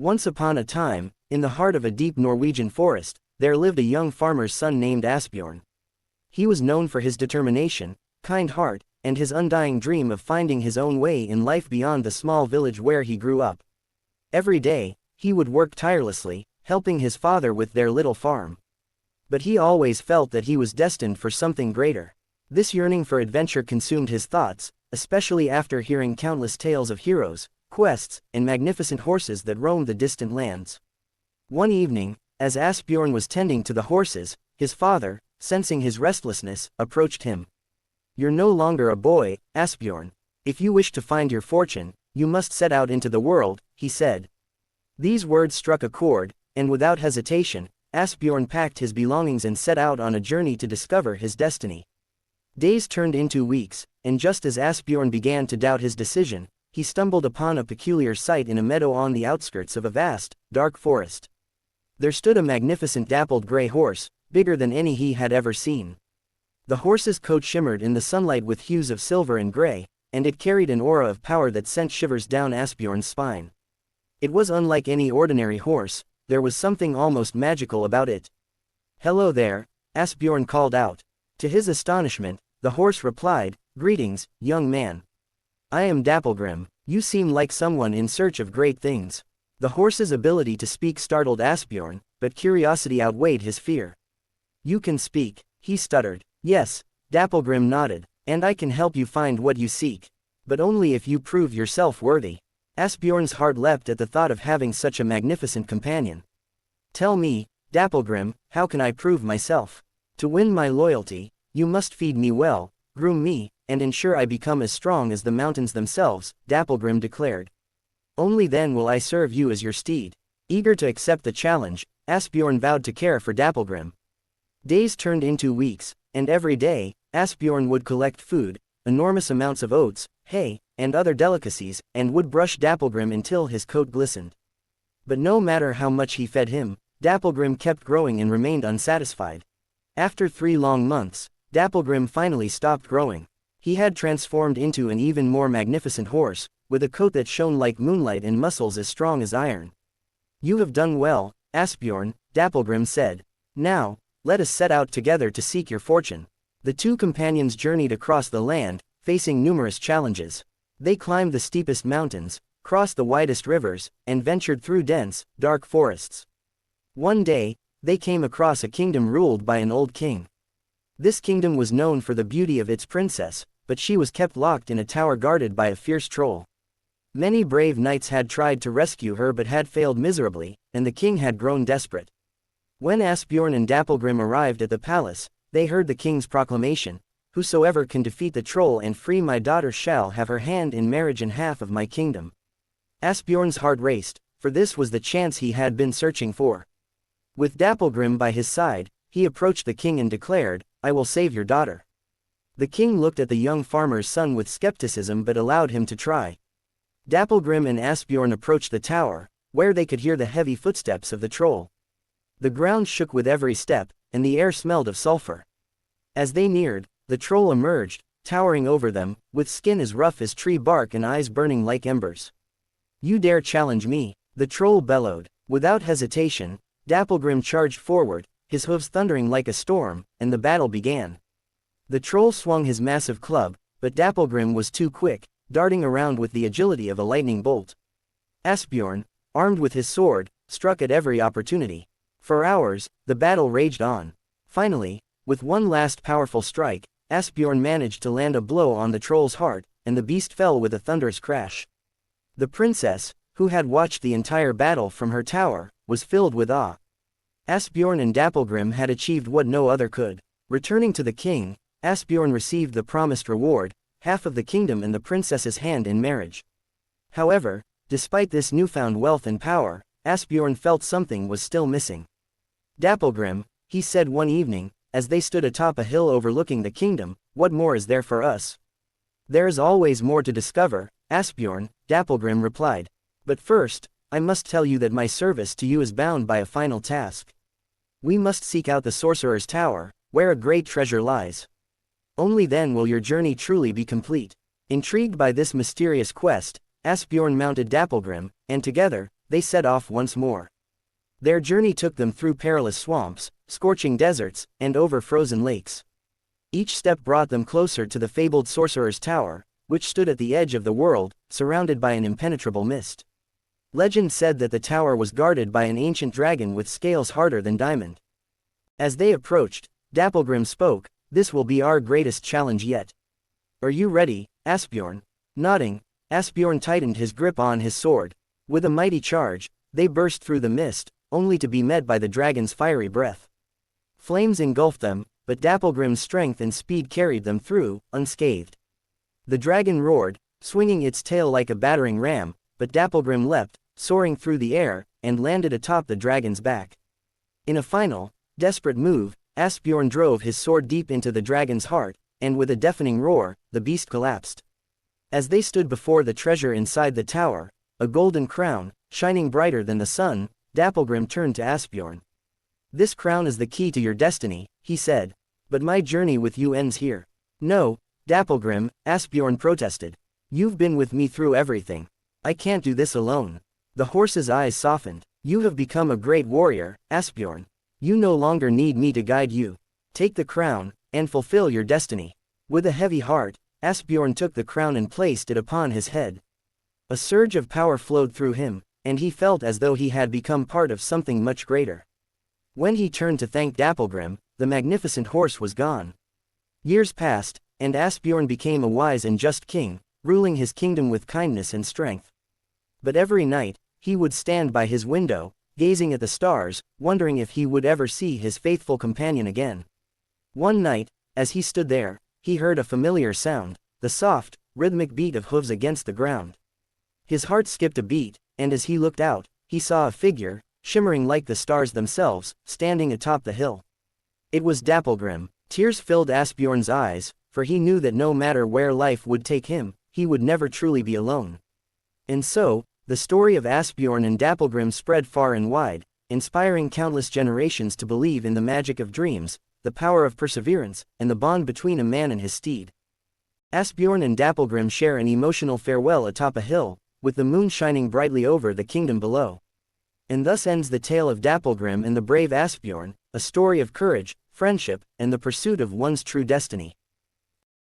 Once upon a time, in the heart of a deep Norwegian forest, there lived a young farmer's son named Asbjorn. He was known for his determination, kind heart, and his undying dream of finding his own way in life beyond the small village where he grew up. Every day, he would work tirelessly, helping his father with their little farm. But he always felt that he was destined for something greater. This yearning for adventure consumed his thoughts, especially after hearing countless tales of heroes, quests, and magnificent horses that roamed the distant lands. One evening, as Asbjorn was tending to the horses, his father, sensing his restlessness, approached him. "You're no longer a boy, Asbjorn. If you wish to find your fortune, you must set out into the world," he said. These words struck a chord, and without hesitation, Asbjorn packed his belongings and set out on a journey to discover his destiny. Days turned into weeks, and just as Asbjorn began to doubt his decision, he stumbled upon a peculiar sight in a meadow on the outskirts of a vast, dark forest. There stood a magnificent dappled gray horse, bigger than any he had ever seen. The horse's coat shimmered in the sunlight with hues of silver and gray, and it carried an aura of power that sent shivers down Asbjorn's spine. It was unlike any ordinary horse, there was something almost magical about it. "Hello there," Asbjorn called out. To his astonishment, the horse replied, "Greetings, young man. I am Dapplegrim. You seem like someone in search of great things." The horse's ability to speak startled Asbjorn, but curiosity outweighed his fear. "You can speak," he stuttered. "Yes," Dapplegrim nodded, "and I can help you find what you seek. But only if you prove yourself worthy." Asbjorn's heart leapt at the thought of having such a magnificent companion. "Tell me, Dapplegrim, how can I prove myself? To win my loyalty, you must feed me well, groom me, and ensure I become as strong as the mountains themselves," Dapplegrim declared. "Only then will I serve you as your steed." Eager to accept the challenge, Asbjorn vowed to care for Dapplegrim. Days turned into weeks, and every day, Asbjorn would collect food, enormous amounts of oats, hay, and other delicacies, and would brush Dapplegrim until his coat glistened. But no matter how much he fed him, Dapplegrim kept growing and remained unsatisfied. After 3 long months, Dapplegrim finally stopped growing. He had transformed into an even more magnificent horse, with a coat that shone like moonlight and muscles as strong as iron. "You have done well, Asbjorn," Dapplegrim said. "Now, let us set out together to seek your fortune." The two companions journeyed across the land, facing numerous challenges. They climbed the steepest mountains, crossed the widest rivers, and ventured through dense, dark forests. One day, they came across a kingdom ruled by an old king. This kingdom was known for the beauty of its princess, but she was kept locked in a tower guarded by a fierce troll. Many brave knights had tried to rescue her but had failed miserably, and the king had grown desperate. When Asbjorn and Dapplegrim arrived at the palace, they heard the king's proclamation, "Whosoever can defeat the troll and free my daughter shall have her hand in marriage and half of my kingdom." Asbjorn's heart raced, for this was the chance he had been searching for. With Dapplegrim by his side, he approached the king and declared, "I will save your daughter." The king looked at the young farmer's son with skepticism but allowed him to try. Dapplegrim and Asbjorn approached the tower, where they could hear the heavy footsteps of the troll. The ground shook with every step, and the air smelled of sulfur. As they neared, the troll emerged, towering over them, with skin as rough as tree bark and eyes burning like embers. "You dare challenge me?" the troll bellowed. Without hesitation, Dapplegrim charged forward, his hooves thundering like a storm, and the battle began. The troll swung his massive club, but Dapplegrim was too quick, darting around with the agility of a lightning bolt. Asbjorn, armed with his sword, struck at every opportunity. For hours, the battle raged on. Finally, with one last powerful strike, Asbjorn managed to land a blow on the troll's heart, and the beast fell with a thunderous crash. The princess, who had watched the entire battle from her tower, was filled with awe. Asbjorn and Dapplegrim had achieved what no other could. Returning to the king, Asbjorn received the promised reward, half of the kingdom and the princess's hand in marriage. However, despite this newfound wealth and power, Asbjorn felt something was still missing. "Dapplegrim," he said one evening, as they stood atop a hill overlooking the kingdom, "what more is there for us?" "There is always more to discover, Asbjorn," Dapplegrim replied. "But first, I must tell you that my service to you is bound by a final task. We must seek out the sorcerer's tower, where a great treasure lies. Only then will your journey truly be complete." Intrigued by this mysterious quest, Asbjorn mounted Dapplegrim, and together, they set off once more. Their journey took them through perilous swamps, scorching deserts, and over frozen lakes. Each step brought them closer to the fabled sorcerer's tower, which stood at the edge of the world, surrounded by an impenetrable mist. Legend said that the tower was guarded by an ancient dragon with scales harder than diamond. As they approached, Dapplegrim spoke, "This will be our greatest challenge yet. Are you ready, Asbjorn?" Nodding, Asbjorn tightened his grip on his sword. With a mighty charge, they burst through the mist, only to be met by the dragon's fiery breath. Flames engulfed them, but Dapplegrim's strength and speed carried them through, unscathed. The dragon roared, swinging its tail like a battering ram, but Dapplegrim leapt, soaring through the air, and landed atop the dragon's back. In a final, desperate move, Asbjorn drove his sword deep into the dragon's heart, and with a deafening roar, the beast collapsed. As they stood before the treasure inside the tower, a golden crown, shining brighter than the sun, Dapplegrim turned to Asbjorn. "This crown is the key to your destiny," he said. "But my journey with you ends here." "No, Dapplegrim," Asbjorn protested. "You've been with me through everything. I can't do this alone." The horse's eyes softened. "You have become a great warrior, Asbjorn. You no longer need me to guide you. Take the crown, and fulfill your destiny." With a heavy heart, Asbjorn took the crown and placed it upon his head. A surge of power flowed through him, and he felt as though he had become part of something much greater. When he turned to thank Dapplegrim, the magnificent horse was gone. Years passed, and Asbjorn became a wise and just king, ruling his kingdom with kindness and strength. But every night, he would stand by his window, gazing at the stars, wondering if he would ever see his faithful companion again. One night, as he stood there, he heard a familiar sound, the soft, rhythmic beat of hooves against the ground. His heart skipped a beat, and as he looked out, he saw a figure, shimmering like the stars themselves, standing atop the hill. It was Dapplegrim. Tears filled Asbjorn's eyes, for he knew that no matter where life would take him, he would never truly be alone. And so, the story of Asbjorn and Dapplegrim spread far and wide, inspiring countless generations to believe in the magic of dreams, the power of perseverance, and the bond between a man and his steed. Asbjorn and Dapplegrim share an emotional farewell atop a hill, with the moon shining brightly over the kingdom below. And thus ends the tale of Dapplegrim and the brave Asbjorn, a story of courage, friendship, and the pursuit of one's true destiny.